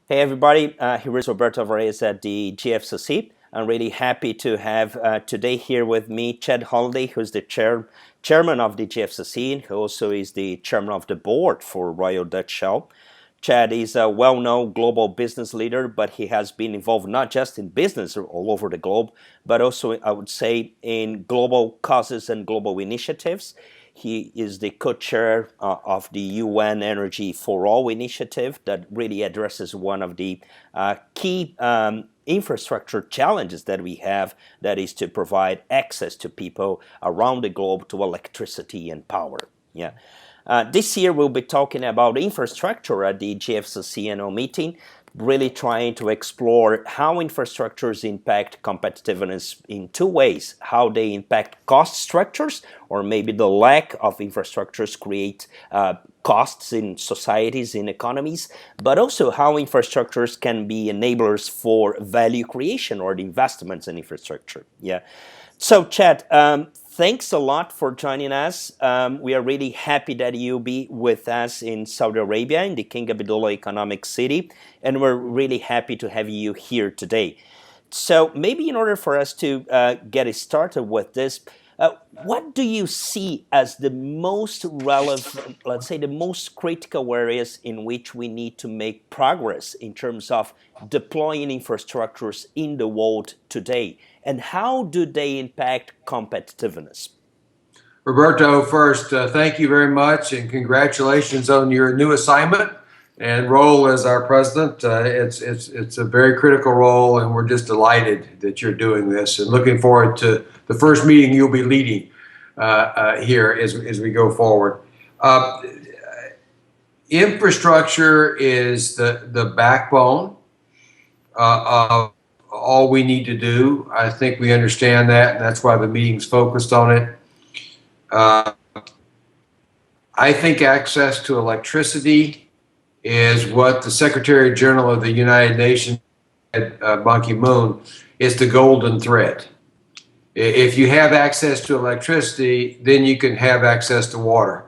Hey everybody, here is Roberto Alvarez at the GFCC. I'm really happy to have today here with me Chad Holliday, who's the chairman of the GFCC, and who also is the chairman of the board for Royal Dutch Shell. Chad is a well-known global business leader, but he has been involved not just in business all over the globe, but also, I would say, in global causes and global initiatives. He is the co-chair of the UN Energy for All initiative that really addresses one of the key infrastructure challenges that we have, that is to provide access to people around the globe to electricity and power. Yeah. This year we'll be talking about infrastructure at the GFCC annual meeting, really trying to explore how infrastructures impact competitiveness in two ways: how they impact cost structures, or maybe the lack of infrastructures create costs in societies, in economies, but also how infrastructures can be enablers for value creation or the investments in infrastructure. Yeah. So, Chad, thanks a lot for joining us. We are really happy that you'll be with us in Saudi Arabia, in the King Abdullah Economic City, and we're really happy to have you here today. So, maybe in order for us to get started with this, what do you see as the most relevant, let's say, the most critical areas in which we need to make progress in terms of deploying infrastructures in the world today? And how do they impact competitiveness? Roberto, first, thank you very much and congratulations on your new assignment and role as our president. It's a very critical role, and we're just delighted that you're doing this and looking forward to the first meeting you'll be leading here as we go forward. Uh, Infrastructure is the backbone of all we need to do. I think we understand that, and that's why the meeting's focused on it. Uh, I think access to electricity is what the Secretary General of the United Nations, Ban Ki-moon, is the golden thread. If you have access to electricity, then you can have access to water.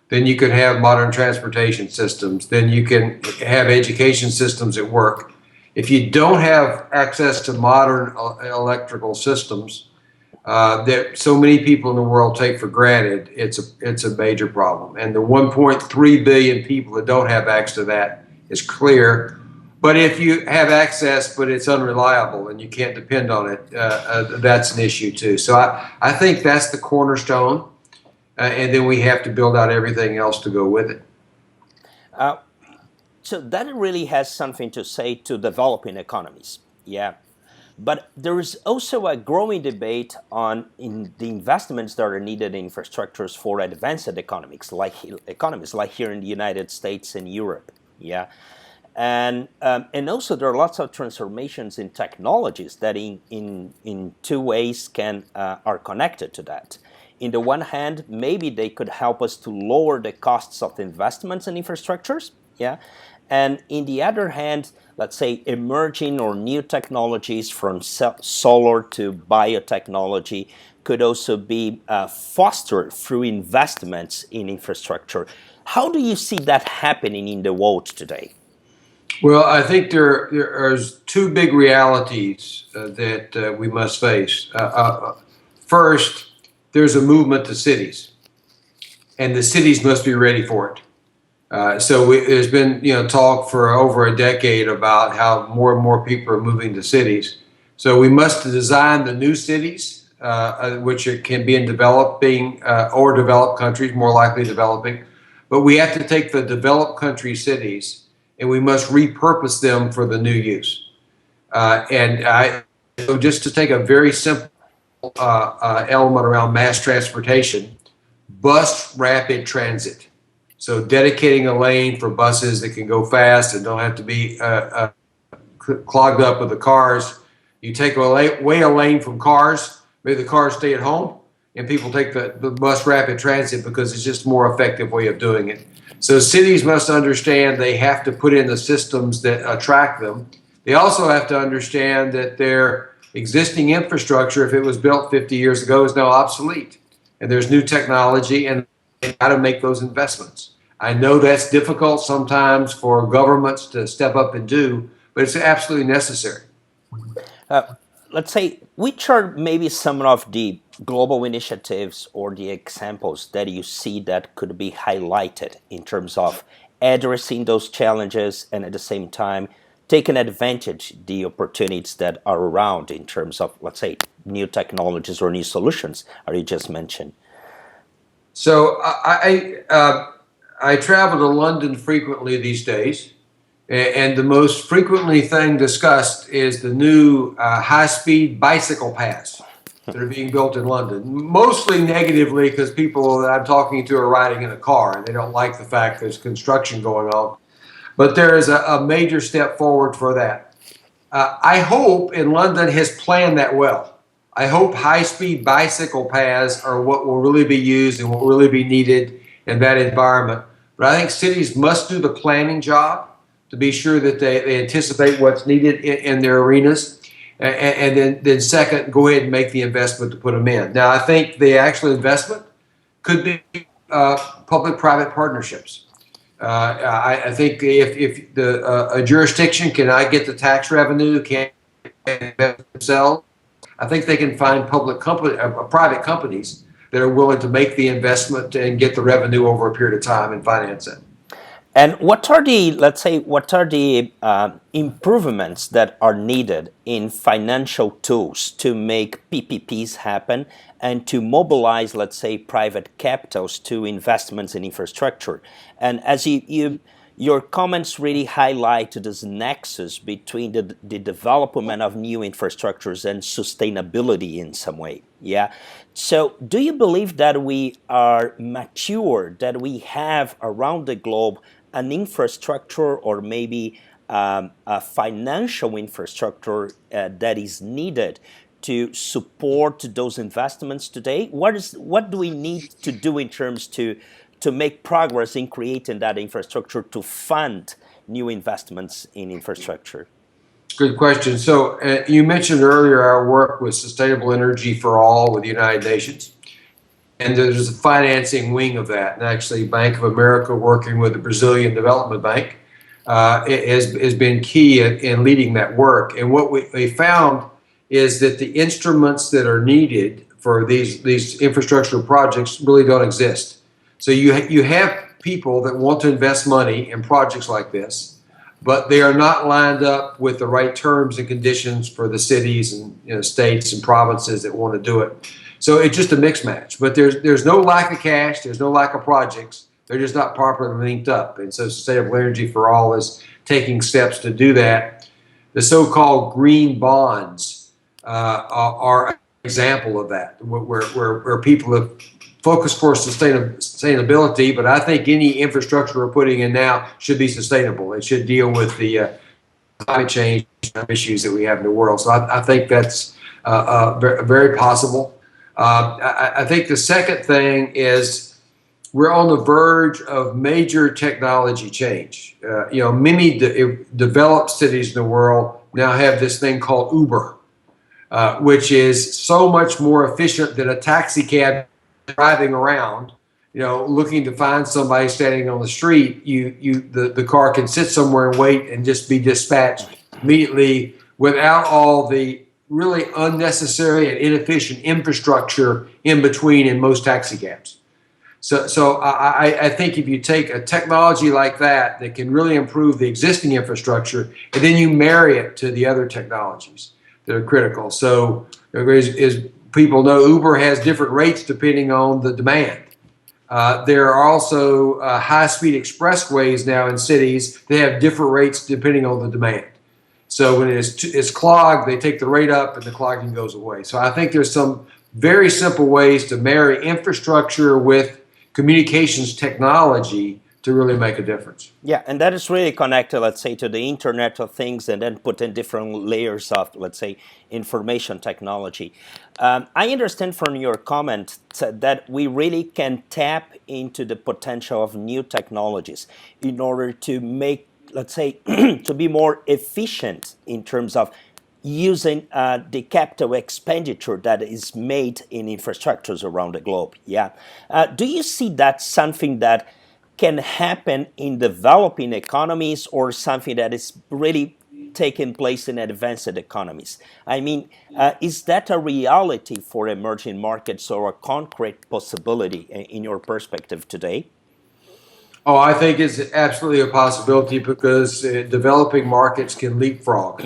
Then you can have modern transportation systems. Then you can have education systems at work. If you don't have access to modern electrical systems, that so many people in the world take for granted, it's a major problem. And the 1.3 billion people that don't have access to that is clear. But if you have access, but it's unreliable and you can't depend on it, that's an issue too. So I think that's the cornerstone, and then we have to build out everything else to go with it. Uh, so that really has something to say to developing economies. Yeah. But there is also a growing debate on in the investments that are needed in infrastructures for advanced economies like here in the United States and Europe. Yeah. And also there are lots of transformations in technologies that in two ways can are connected to that. In the one hand, maybe they could help us to lower the costs of investments in infrastructures, yeah. And in the other hand, let's say emerging or new technologies from solar to biotechnology could also be fostered through investments in infrastructure. How do you see that happening in the world today? Well, I think there are two big realities that we must face. First, there's a movement to cities, and the cities must be ready for it. There's been talk for over a decade about how more and more people are moving to cities. So we must design the new cities, which can be in developing or developed countries, more likely developing. But we have to take the developed country cities and we must repurpose them for the new use. So just to take a very simple element around mass transportation, bus rapid transit. So dedicating a lane for buses that can go fast and don't have to be clogged up with the cars. You take away a lane from cars, maybe the cars stay at home, and people take the bus rapid transit because it's just a more effective way of doing it. So cities must understand they have to put in the systems that attract them. They also have to understand that their existing infrastructure, if it was built 50 years ago, is now obsolete. And there's new technology, and they got to make those investments. I know that's difficult sometimes for governments to step up and do, but it's absolutely necessary. Uh, let's say, which are maybe some of the global initiatives or the examples that you see that could be highlighted in terms of addressing those challenges and at the same time taking advantage the opportunities that are around in terms of, let's say, new technologies or new solutions, as you just mentioned? So I travel to London frequently these days, and the most frequently thing discussed is the new high-speed bicycle paths that are being built in London. Mostly negatively because people that I'm talking to are riding in a car and they don't like the fact there's construction going on. But there is a major step forward for that. I hope, and London has planned that well. I hope high-speed bicycle paths are what will really be used and will really be needed in that environment. But I think cities must do the planning job to be sure that they anticipate what's needed in their arenas. And then second, go ahead and make the investment to put them in. Now, I think the actual investment could be public-private partnerships. I think if a jurisdiction cannot get the tax revenue, can't invest themselves, I think they can find private companies that are willing to make the investment and get the revenue over a period of time and finance it. And what are the, let's say, what are the improvements that are needed in financial tools to make PPPs happen and to mobilize, let's say, private capitals to investments in infrastructure? And as your comments really highlight this nexus between the development of new infrastructures and sustainability in some way. Yeah. So do you believe that we are mature, that we have around the globe an infrastructure or maybe a financial infrastructure that is needed to support those investments today? What do we need to do in terms to make progress in creating that infrastructure to fund new investments in infrastructure? Good question. So you mentioned earlier our work with Sustainable Energy for All with the United Nations. And there's a financing wing of that. And actually, Bank of America, working with the Brazilian Development Bank, has been key in leading that work. And what we found is that the instruments that are needed for these infrastructure projects really don't exist. So you have people that want to invest money in projects like this, but they are not lined up with the right terms and conditions for the cities and states and provinces that want to do it. So it's just a mixed match. But there's no lack of cash, there's no lack of projects. They're just not properly linked up. And so Sustainable Energy for All is taking steps to do that. The so-called green bonds are an example of that, where people have focused for sustainability, but I think any infrastructure we're putting in now should be sustainable. It should deal with the climate change issues that we have in the world. So I think that's very possible. I think the second thing is we're on the verge of major technology change. Many developed cities in the world now have this thing called Uber, which is so much more efficient than a taxi cab driving around, looking to find somebody standing on the street. The car can sit somewhere and wait and just be dispatched immediately without all the really unnecessary and inefficient infrastructure in between in most taxi cabs. So I think if you take a technology like that can really improve the existing infrastructure, and then you marry it to the other technologies that are critical. So as people know, Uber has different rates depending on the demand. There are also high-speed expressways now in cities. They have different rates depending on the demand. So when it's clogged, they take the rate up and the clogging goes away. So I think there's some very simple ways to marry infrastructure with communications technology to really make a difference. Yeah, and that is really connected, let's say, to the Internet of Things and then put in different layers of, let's say, information technology. I understand from your comment that we really can tap into the potential of new technologies in order to make, let's say, to be more efficient in terms of using the capital expenditure that is made in infrastructures around the globe. Yeah. Do you see that something that can happen in developing economies or something that is really taking place in advanced economies? I mean, is that a reality for emerging markets or a concrete possibility in your perspective today? Oh, I think it's absolutely a possibility because developing markets can leapfrog.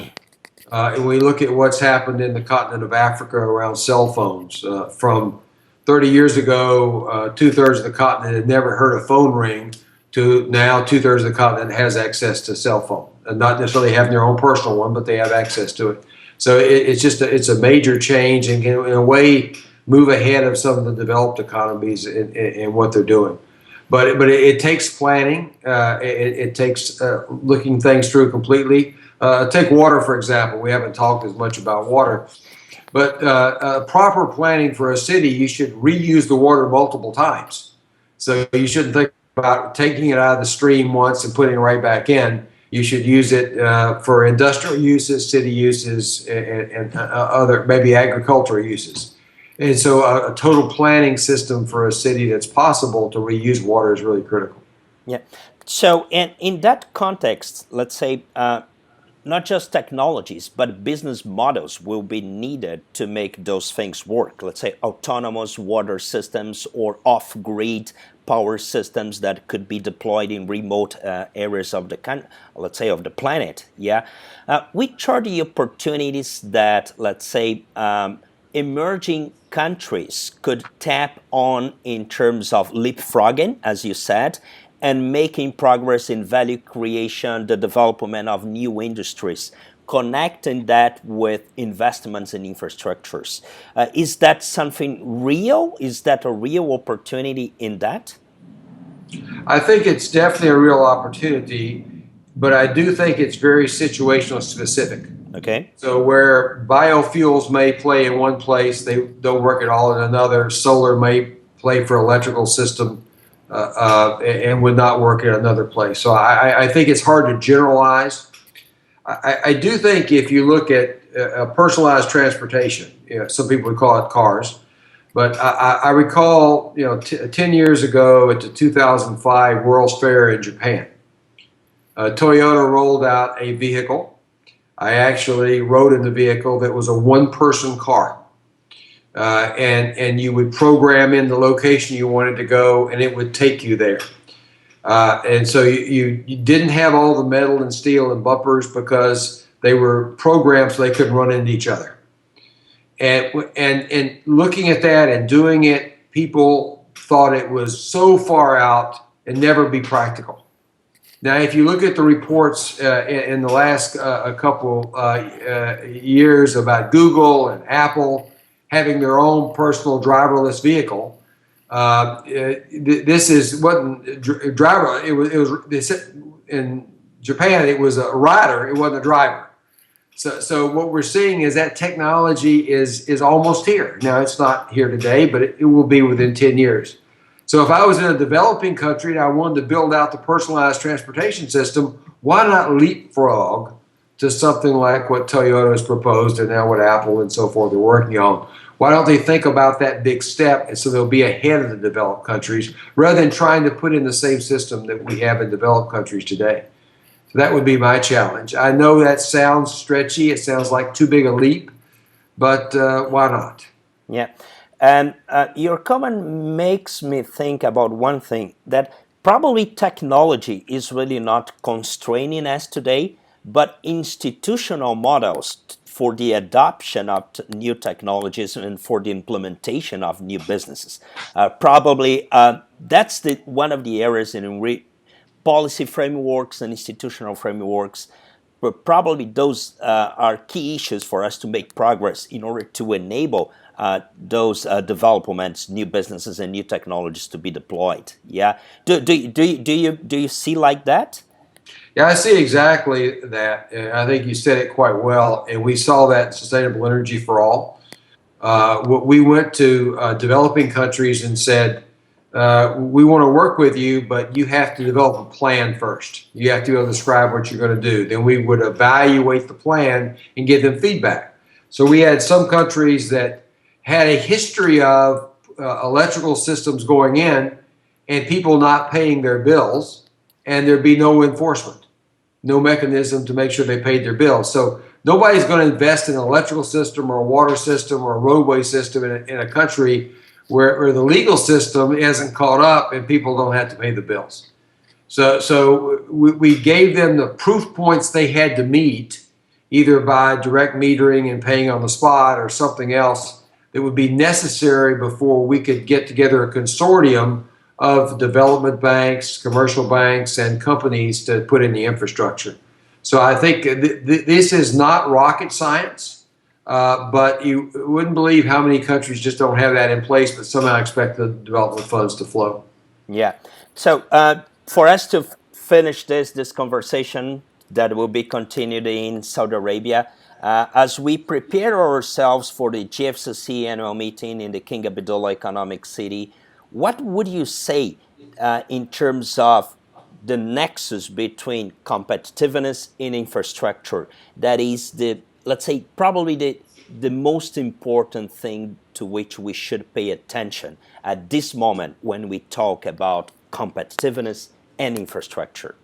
And we look at what's happened in the continent of Africa around cell phones. From 30 years ago, two-thirds of the continent had never heard a phone ring, to now two-thirds of the continent has access to cell phone. And not necessarily having their own personal one, but they have access to it. So it's a major change and can, in a way, move ahead of some of the developed economies in what they're doing. But it takes planning. It takes looking things through completely. Take water, for example. We haven't talked as much about water, but proper planning for a city, you should reuse the water multiple times. So you shouldn't think about taking it out of the stream once and putting it right back in. You should use it for industrial uses, city uses, and other maybe agricultural uses. And so a total planning system for a city that's possible to reuse water is really critical. Yeah. So, in that context, let's say not just technologies, but business models will be needed to make those things work. Let's say autonomous water systems or off-grid power systems that could be deployed in remote areas of let's say, of the planet. Yeah, which are the opportunities that, let's say, emerging countries could tap on in terms of leapfrogging, as you said, and making progress in value creation, the development of new industries, connecting that with investments in infrastructures. Is that something real? Is that a real opportunity in that? I think it's definitely a real opportunity, but I do think it's very situational specific. Okay. So where biofuels may play in one place, they don't work at all in another. Solar may play for electrical system and would not work in another place. So I think it's hard to generalize. I do think if you look at personalized transportation, some people would call it cars, but I recall 10 years ago at the 2005 World's Fair in Japan, Toyota rolled out a vehicle. I actually rode in the vehicle that was a one-person car. And you would program in the location you wanted to go, and it would take you there. And so you didn't have all the metal and steel and bumpers because they were programmed so they couldn't run into each other. And looking at that and doing it, people thought it was so far out and never be practical. Now, if you look at the reports in the last couple years about Google and Apple having their own personal driverless vehicle, this wasn't driver. It was in Japan. It was a rider. It wasn't a driver. So what we're seeing is that technology is almost here. Now, it's not here today, but it will be within 10 years. So if I was in a developing country and I wanted to build out the personalized transportation system, why not leapfrog to something like what Toyota has proposed and now what Apple and so forth are working on? Why don't they think about that big step and so they'll be ahead of the developed countries rather than trying to put in the same system that we have in developed countries today? So that would be my challenge. I know that sounds stretchy. It sounds like too big a leap, but why not? Yeah. And your comment makes me think about one thing, that probably technology is really not constraining us today, but institutional models for the adoption of new technologies and for the implementation of new businesses. Probably that's one of the areas in which policy frameworks and institutional frameworks, but probably those are key issues for us to make progress in order to enable those developments, new businesses, and new technologies to be deployed. Yeah, do you see like that? Yeah, I see exactly that. I think you said it quite well, and we saw that in Sustainable Energy for All. We went to developing countries and said, we want to work with you, but you have to develop a plan first. You have to be able to describe what you're going to do. Then we would evaluate the plan and give them feedback. So we had some countries that had a history of electrical systems going in and people not paying their bills, and there'd be no enforcement, no mechanism to make sure they paid their bills. So nobody's going to invest in an electrical system or a water system or a roadway system in a country where the legal system isn't caught up and people don't have to pay the bills. So we gave them the proof points they had to meet, either by direct metering and paying on the spot or something else that would be necessary before we could get together a consortium of development banks, commercial banks, and companies to put in the infrastructure. So I think this is not rocket science, but you wouldn't believe how many countries just don't have that in place, but somehow expect the development funds to flow. Yeah. So for us to finish this conversation that will be continued in Saudi Arabia, as we prepare ourselves for the GFCC annual meeting in the King Abdullah Economic City, what would you say in terms of the nexus between competitiveness and infrastructure? That is let's say, probably the most important thing to which we should pay attention at this moment when we talk about competitiveness and infrastructure.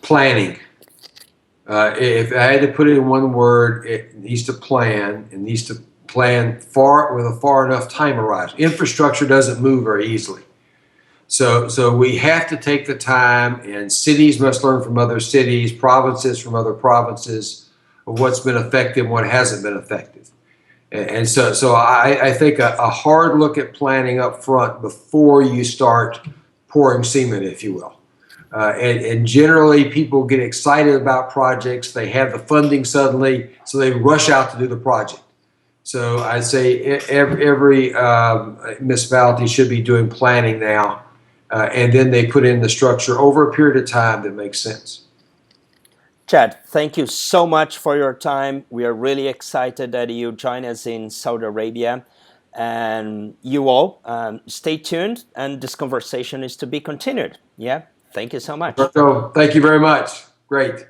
Planning. If I had to put it in one word, it needs to plan. It needs to plan with a far enough time horizon. Infrastructure doesn't move very easily. So we have to take the time, and cities must learn from other cities, provinces from other provinces, of what's been effective and what hasn't been effective. And so I think a hard look at planning up front before you start pouring cement, if you will. And generally, people get excited about projects. They have the funding suddenly, so they rush out to do the project. So I'd say every municipality should be doing planning now, and then they put in the structure over a period of time that makes sense. Chad, thank you so much for your time. We are really excited that you join us in Saudi Arabia. And you all stay tuned, and this conversation is to be continued. Yeah, thank you so much. Roberto, thank you very much. Great.